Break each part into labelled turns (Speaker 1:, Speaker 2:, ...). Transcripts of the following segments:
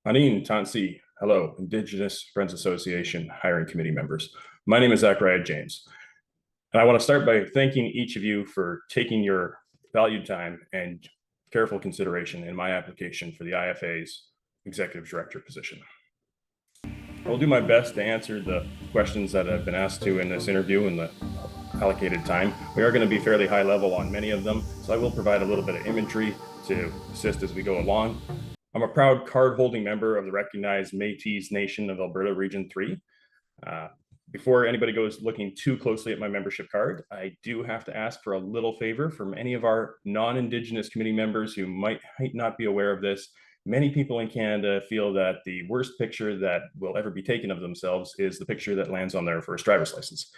Speaker 1: Anin Tansi, hello, Indigenous Friends Association hiring committee members. My name is Zechariah James, and I want to start by thanking each of you for taking your valued time and careful consideration in my application for the IFA's executive director position. I will do my best to answer the questions that I've been asked to in this interview in the allocated time. We are going to be fairly high level on many of them, so I will provide a little bit of imagery to assist as we go along. I'm a proud card-holding member of the recognized Métis Nation of Alberta Region 3. Before anybody goes looking too closely at my membership card, I do have to ask for a little favor from any of our non-Indigenous committee members who might not be aware of this. Many people in Canada feel that the worst picture that will ever be taken of themselves is the picture that lands on their first driver's license.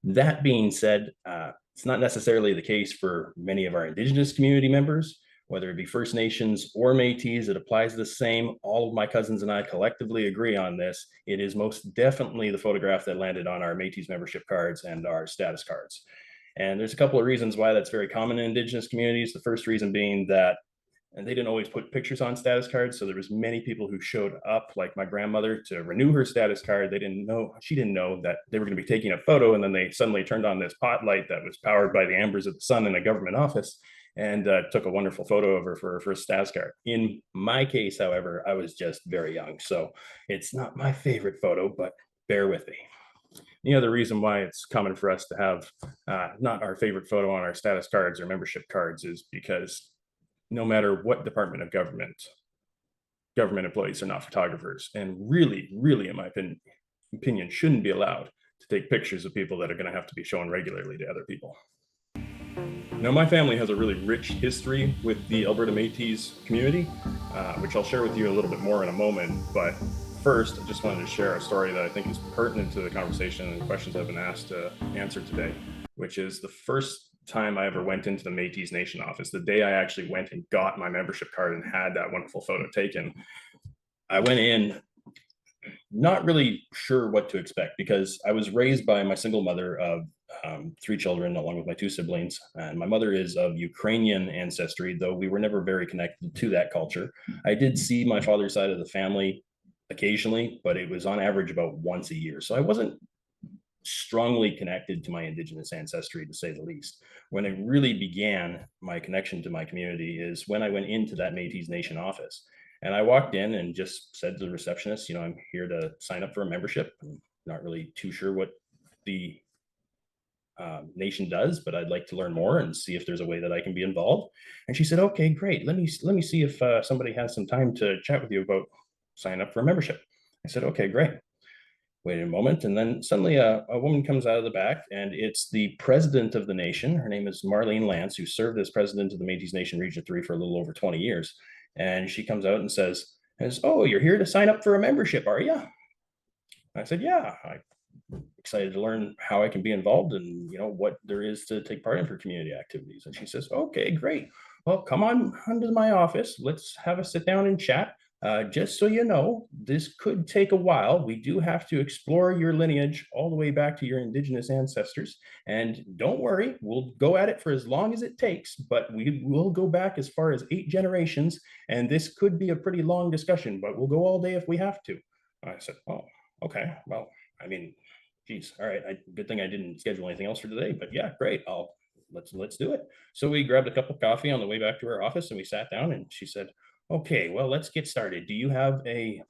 Speaker 1: That being said, it's not necessarily the case for many of our Indigenous community members. Whether it be First Nations or Métis, it applies the same. All of my cousins and I collectively agree on this. It is most definitely the photograph that landed on our Métis membership cards and our status cards. And there's a couple of reasons why that's very common in Indigenous communities. The first reason being that and they didn't always put pictures on status cards, so there was many people who showed up, like my grandmother, to renew her status card. She didn't know that they were going to be taking a photo, and then they suddenly turned on this spotlight that was powered by the ambers of the sun in a government office and took a wonderful photo of her for her first status card. In my case, however, I was just very young, so it's not my favorite photo, but bear with me. The other reason why it's common for us to have not our favorite photo on our status cards or membership cards is because no matter what department of government employees are not photographers, and really, in my opinion, shouldn't be allowed to take pictures of people that are going to have to be shown regularly to other people. Now, my family has a really rich history with the Alberta Métis community, which I'll share with you a little bit more in a moment. But first, I just wanted to share a story that I think is pertinent to the conversation and questions I've been asked to answer today, which is the first time I ever went into the Métis Nation office, the day I actually went and got my membership card and had that wonderful photo taken. I went in not really sure what to expect because I was raised by my single mother of 3 children, along with my 2 siblings. And my mother is of Ukrainian ancestry, though we were never very connected to that culture. I did see my father's side of the family occasionally, but it was on average about once a year. So I wasn't strongly connected to my Indigenous ancestry, to say the least. When I really began my connection to my community is when I went into that Métis Nation office. And I walked in and just said to the receptionist, I'm here to sign up for a membership. I'm not really too sure what the nation does, but I'd like to learn more and see if there's a way that I can be involved. And she said, okay, great. Let me see if somebody has some time to chat with you about signing up for a membership. I said, okay, great. Wait a moment. And then suddenly a woman comes out of the back, and it's the president of the nation. Her name is Marlene Lance, who served as president of the Métis Nation Region 3 for a little over 20 years. And she comes out and says, oh, you're here to sign up for a membership, are you? I said, yeah. I'm excited to learn how I can be involved and what there is to take part in for community activities. And she says, okay, great. Well, come on to my office. Let's have a sit down and chat. Just so you know, this could take a while. We do have to explore your lineage all the way back to your Indigenous ancestors. And don't worry, we'll go at it for as long as it takes, but we will go back as far as 8 generations. And this could be a pretty long discussion, but we'll go all day if we have to. I said, oh, okay. Well, I mean, geez, all right. Good thing I didn't schedule anything else for today, but yeah, great. Let's do it. So we grabbed a cup of coffee on the way back to her office and we sat down and she said, okay, well, let's get started. Do you have a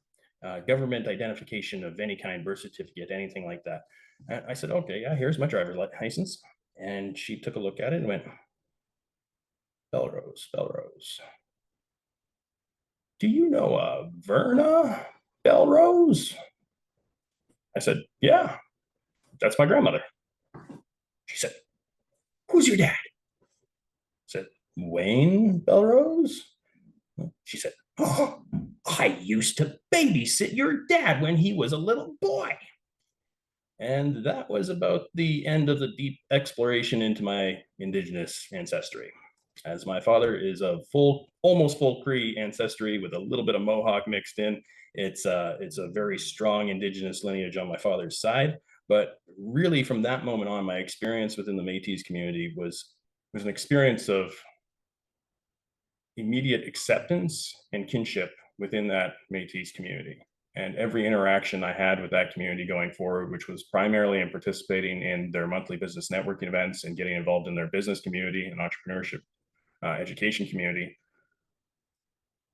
Speaker 1: government identification of any kind, birth certificate, anything like that? And I said, okay, yeah, here's my driver's license. And she took a look at it and went, Belrose. Do you know Verna Belrose? I said, yeah, that's my grandmother. She said, who's your dad? I said, Wayne Belrose. She said, oh, I used to babysit your dad when he was a little boy. And that was about the end of the deep exploration into my Indigenous ancestry. As my father is of almost full Cree ancestry with a little bit of Mohawk mixed in, it's a very strong Indigenous lineage on my father's side. But really, from that moment on, my experience within the Métis community was an experience of immediate acceptance and kinship within that Métis community. And every interaction I had with that community going forward, which was primarily in participating in their monthly business networking events and getting involved in their business community and entrepreneurship education community,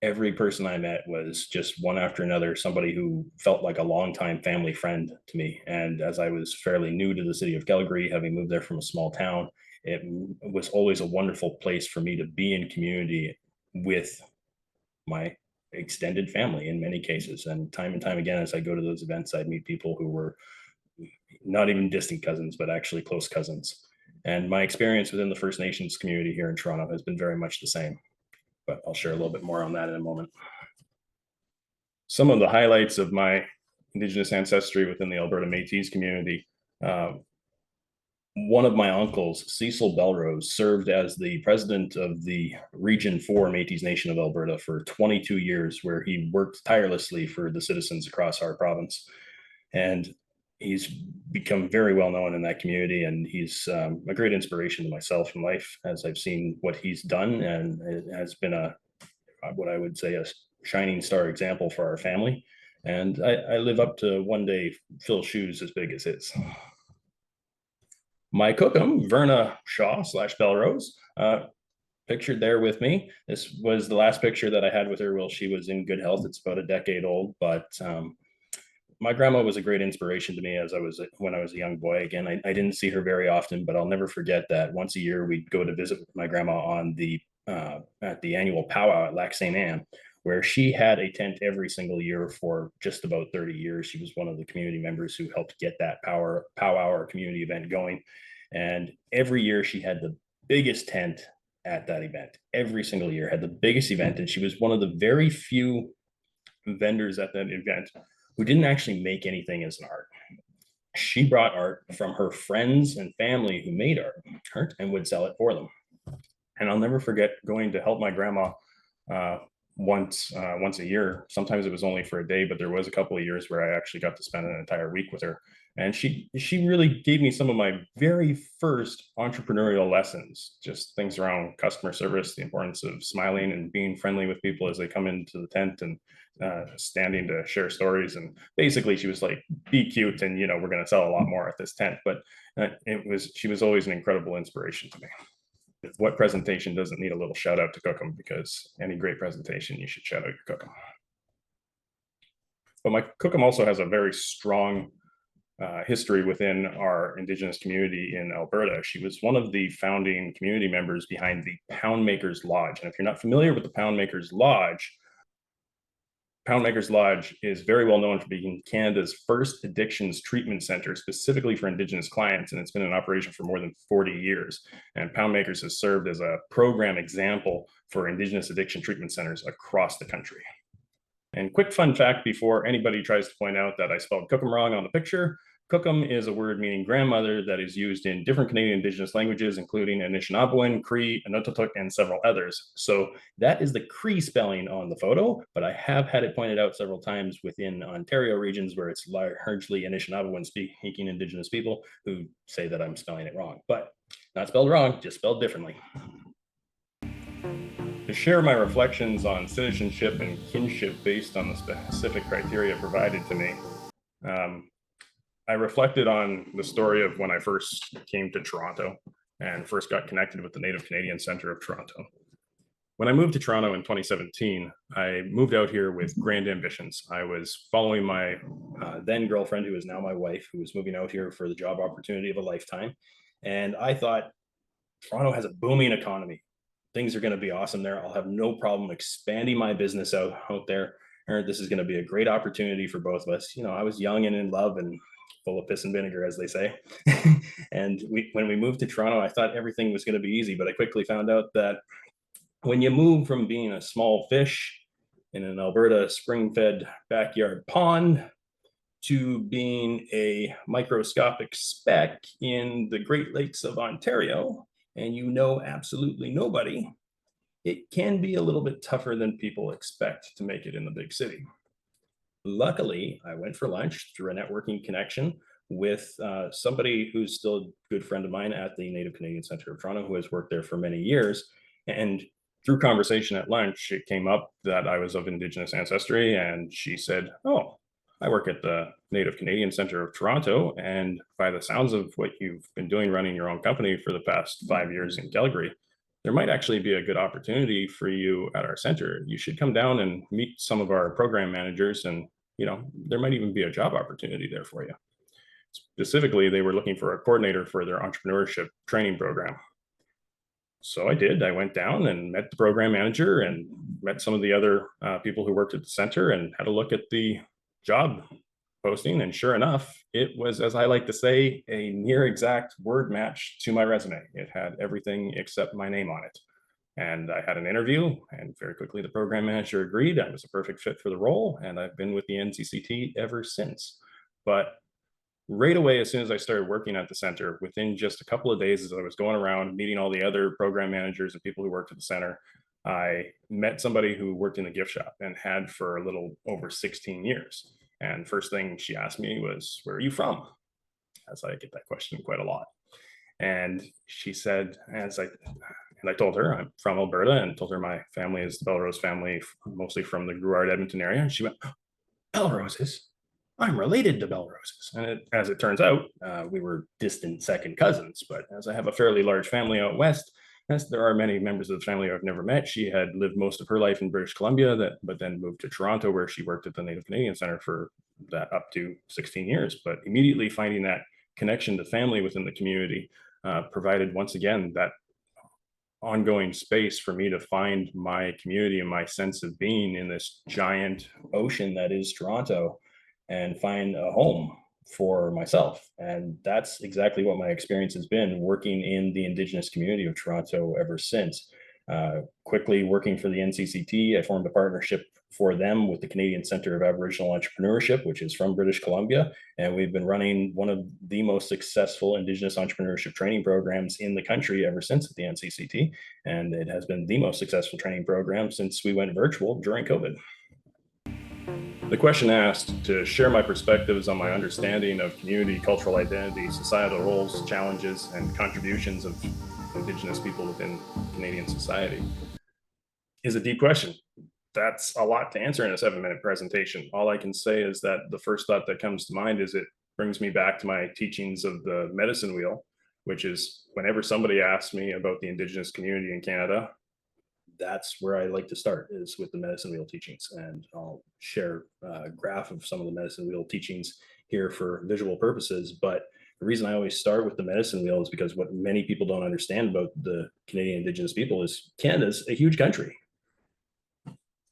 Speaker 1: every person I met was just one after another, somebody who felt like a longtime family friend to me. And as I was fairly new to the city of Calgary, having moved there from a small town, it was always a wonderful place for me to be in community with my extended family in many cases. And time again, as I go to those events, I'd meet people who were not even distant cousins, but actually close cousins. And my experience within the First Nations community here in Toronto has been very much the same. But I'll share a little bit more on that in a moment. Some of the highlights of my Indigenous ancestry within the Alberta Métis community. One of my uncles, Cecil Belrose, served as the president of the Region 4 Métis Nation of Alberta for 22 years, where he worked tirelessly for the citizens across our province. And he's become very well known in that community, and he's a great inspiration to myself in life as I've seen what he's done, and it has been what I would say a shining star example for our family. And I live up to one day fill shoes as big as his. My cookum, Verna Shaw / Belrose, pictured there with me. This was the last picture that I had with her while she was in good health. It's about a decade old, but my grandma was a great inspiration to me when I was a young boy. Again, I didn't see her very often, but I'll never forget that once a year we'd go to visit my grandma on at the annual powwow at Lac St. Anne, where she had a tent every single year for just about 30 years. She was one of the community members who helped get that powwow or community event going. And every year she had the biggest tent at that event. Every single year had the biggest event. And she was one of the very few vendors at that event who didn't actually make anything as an art. She brought art from her friends and family who made art and would sell it for them. And I'll never forget going to help my grandma once a year. Sometimes it was only for a day, but there was a couple of years where I actually got to spend an entire week with her. And she really gave me some of my very first entrepreneurial lessons, just things around customer service, the importance of smiling and being friendly with people as they come into the tent, and standing to share stories. And basically she was like, be cute, and we're going to sell a lot more at this tent. But she was always an incredible inspiration to me. What presentation doesn't need a little shout out to Cookum? Because any great presentation, you should shout out your Cookum. But my Cookum also has a very strong history within our Indigenous community in Alberta. She was one of the founding community members behind the Poundmakers Lodge. And if you're not familiar with the Poundmakers Lodge is very well known for being Canada's first addictions treatment center specifically for Indigenous clients, and it's been in operation for more than 40 years. And Poundmakers has served as a program example for Indigenous addiction treatment centers across the country. And quick fun fact before anybody tries to point out that I spelled Cookum wrong on the picture, Cookum is a word meaning grandmother that is used in different Canadian Indigenous languages, including Anishinaabe, Cree, Inuktitut, and several others. So that is the Cree spelling on the photo, but I have had it pointed out several times within Ontario regions where it's largely Anishinaabe speaking Indigenous people who say that I'm spelling it wrong, but not spelled wrong, just spelled differently. To share my reflections on citizenship and kinship based on the specific criteria provided to me, I reflected on the story of when I first came to Toronto and first got connected with the Native Canadian Centre of Toronto. When I moved to Toronto in 2017, I moved out here with grand ambitions. I was following my then girlfriend, who is now my wife, who was moving out here for the job opportunity of a lifetime. And I thought, Toronto has a booming economy. Things are going to be awesome there. I'll have no problem expanding my business out there. This is going to be a great opportunity for both of us. I was young and in love and full of piss and vinegar, as they say. And when we moved to Toronto, I thought everything was going to be easy, but I quickly found out that when you move from being a small fish in an Alberta spring-fed backyard pond to being a microscopic speck in the Great Lakes of Ontario, and absolutely nobody, it can be a little bit tougher than people expect to make it in the big city. Luckily, I went for lunch through a networking connection with somebody who's still a good friend of mine at the Native Canadian Centre of Toronto, who has worked there for many years. And through conversation at lunch, it came up that I was of Indigenous ancestry, and she said, "Oh, I work at the Native Canadian Center of Toronto, and by the sounds of what you've been doing running your own company for the past 5 years in Calgary, there might actually be a good opportunity for you at our center. You should come down and meet some of our program managers, and there might even be a job opportunity there for you." Specifically, they were looking for a coordinator for their entrepreneurship training program. So I did. I went down and met the program manager and met some of the other people who worked at the center and had a look at the job posting. And sure enough, it was, as I like to say, a near exact word match to my resume. It had everything except my name on it. And I had an interview, and very quickly the program manager agreed I was a perfect fit for the role. And I've been with the NCCT ever since. But right away, as soon as I started working at the center, within just a couple of days, as I was going around meeting all the other program managers and people who worked at the center, I met somebody who worked in the gift shop and had for a little over 16 years. And first thing she asked me was, "Where are you from?" As I get that question quite a lot. And she said, and I told her I'm from Alberta, and told her my family is the Belrose family, mostly from the Gruard Edmonton area. And she went, "Belroses? I'm related to Belroses." And as it turns out, we were distant second cousins. But as I have a fairly large family out west, as there are many members of the family I've never met, she had lived most of her life in British Columbia, but then moved to Toronto, where she worked at the Native Canadian Center for that up to 16 years. But immediately finding that connection to family within the community provided, once again, that ongoing space for me to find my community and my sense of being in this giant ocean that is Toronto, and find a home for myself. And that's exactly what my experience has been working in the Indigenous community of Toronto ever since. Quickly working for the NCCT, I formed a partnership for them with the Canadian Center of Aboriginal Entrepreneurship, which is from British Columbia. And we've been running one of the most successful Indigenous entrepreneurship training programs in the country ever since at the NCCT. And it has been the most successful training program since we went virtual during COVID. The question asked to share my perspectives on my understanding of community, cultural identity, societal roles, challenges, and contributions of Indigenous people within Canadian society is a deep question. That's a lot to answer in a 7-minute presentation. All I can say is that the first thought that comes to mind is it brings me back to my teachings of the medicine wheel, which is whenever somebody asks me about the Indigenous community in Canada, that's where I like to start, is with the medicine wheel teachings. And I'll share a graph of some of the medicine wheel teachings here for visual purposes. But the reason I always start with the medicine wheel is because what many people don't understand about the Canadian Indigenous people is Canada's a huge country.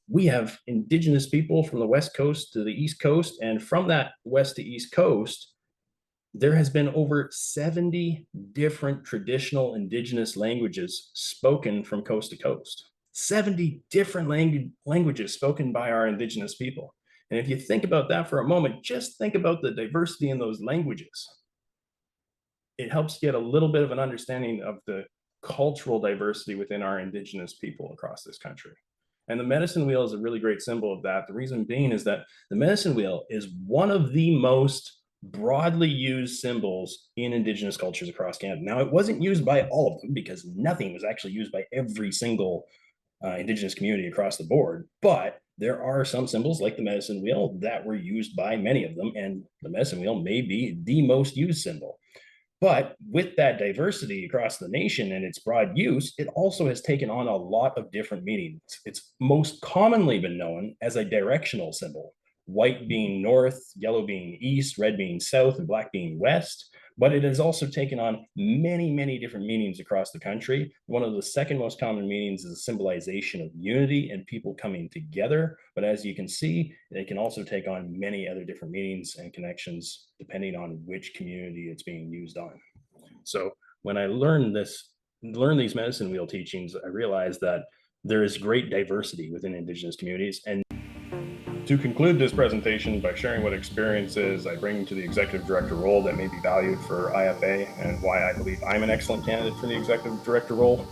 Speaker 1: We have Indigenous people from the West Coast to the East Coast. And from that West to East Coast, there has been over 70 different traditional Indigenous languages spoken from coast to coast. 70 different languages spoken by our Indigenous people. And if you think about that for a moment, just think about the diversity in those languages. It helps get a little bit of an understanding of the cultural diversity within our Indigenous people across this country. And the medicine wheel is a really great symbol of that. The reason being is that the medicine wheel is one of the most broadly used symbols in Indigenous cultures across Canada. Now, it wasn't used by all of them, because nothing was actually used by every single Indigenous community across the board. But there are some symbols like the medicine wheel that were used by many of them, and the medicine wheel may be the most used symbol. But with that diversity across the nation and its broad use, it also has taken on a lot of different meanings. It's most commonly been known as a directional symbol, white being north, yellow being east, red being south, and black being west. But it has also taken on many, many different meanings across the country. One of the second most common meanings is a symbolization of unity and people coming together. But as you can see, it can also take on many other different meanings and connections depending on which community it's being used on. So when I learned these medicine wheel teachings, I realized that there is great diversity within Indigenous communities. And to conclude this presentation by sharing what experiences I bring to the executive director role that may be valued for IFA, and why I believe I'm an excellent candidate for the executive director role,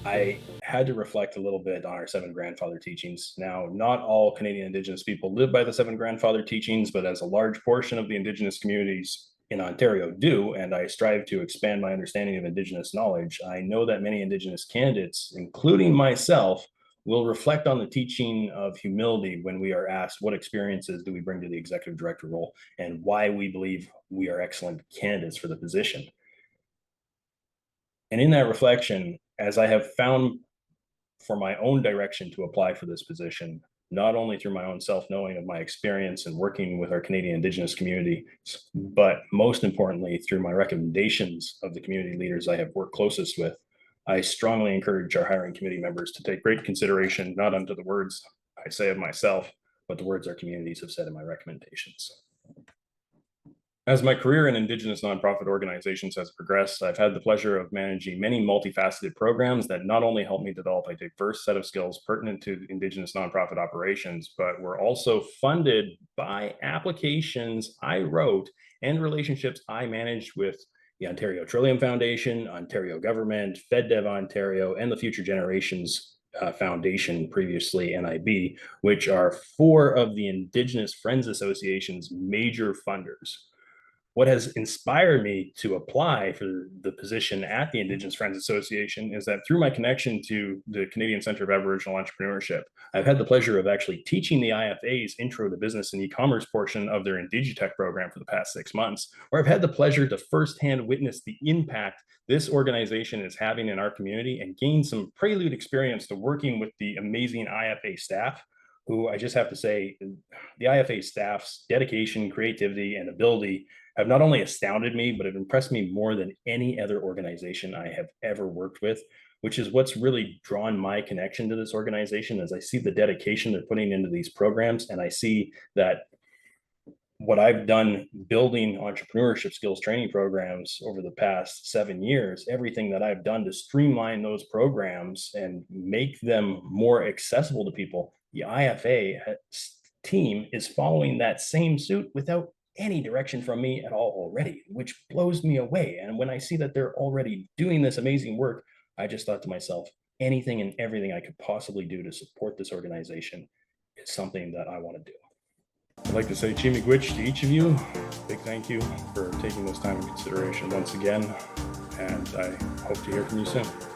Speaker 1: I had to reflect a little bit on our 7 grandfather teachings. Now, not all Canadian Indigenous people live by the 7 grandfather teachings, but as a large portion of the Indigenous communities in Ontario do, and I strive to expand my understanding of Indigenous knowledge, I know that many Indigenous candidates, including myself, will reflect on the teaching of humility when we are asked what experiences do we bring to the executive director role and why we believe we are excellent candidates for the position. And in that reflection, as I have found for my own direction to apply for this position, not only through my own self-knowing of my experience and working with our Canadian Indigenous community, but most importantly, through my recommendations of the community leaders I have worked closest with, I strongly encourage our hiring committee members to take great consideration, not unto the words I say of myself, but the words our communities have said in my recommendations. As my career in Indigenous nonprofit organizations has progressed, I've had the pleasure of managing many multifaceted programs that not only help me develop a diverse set of skills pertinent to Indigenous nonprofit operations, but were also funded by applications I wrote and relationships I managed with the Ontario Trillium Foundation, Ontario Government, FedDev Ontario, and the Future Generations Foundation, previously NIB, which are four of the Indigenous Friends Association's major funders. What has inspired me to apply for the position at the Indigenous Friends Association is that through my connection to the Canadian Centre of Aboriginal Entrepreneurship, I've had the pleasure of actually teaching the IFA's Intro to Business and E-commerce portion of their Indigitech program for the past 6 months, where I've had the pleasure to firsthand witness the impact this organization is having in our community and gain some prelude experience to working with the amazing IFA staff, who I just have to say, the IFA staff's dedication, creativity, and ability have not only astounded me, but have impressed me more than any other organization I have ever worked with, which is what's really drawn my connection to this organization. As I see the dedication they're putting into these programs, and I see that what I've done building entrepreneurship skills training programs over the past 7 years, everything that I've done to streamline those programs and make them more accessible to people, the IFA team is following that same suit without any direction from me at all already, which blows me away. And when I see that they're already doing this amazing work, I just thought to myself, anything and everything I could possibly do to support this organization is something that I want to do. I'd like to say Chimigwich to each of you. Big thank you for taking this time in consideration once again, and I hope to hear from you soon.